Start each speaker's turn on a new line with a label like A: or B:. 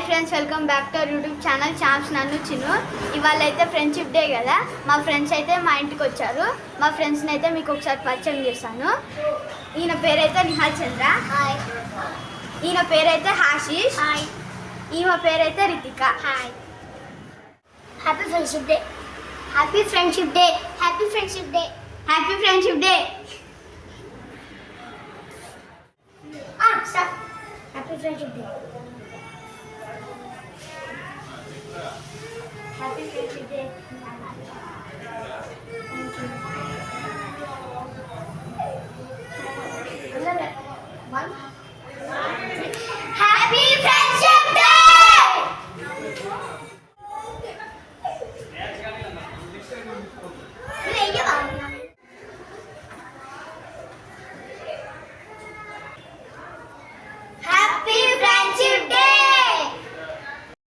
A: Friends, welcome back to our YouTube channel Champs నన్ను చిన్ను. ఇవాళ అయితే ఫ్రెండ్షిప్ డే కదా. మా ఫ్రెండ్స్ అయితే మా ఇంటికి వచ్చారు. మా ఫ్రెండ్స్ని అయితే మీకు ఒకసారి పరిచయం చేస్తాను. ఈయన పేరైతే నిహాల్ చంద్ర.
B: హాయ్.
A: ఈయన పేరైతే హాషిష్.
B: హాయ్.
A: ఈమె పేరైతే Ritika.
B: Hi. Happy friendship day. Happy friendship day. Happy friendship day.
A: Happy friendship day.
B: Stop. Happy friendship day.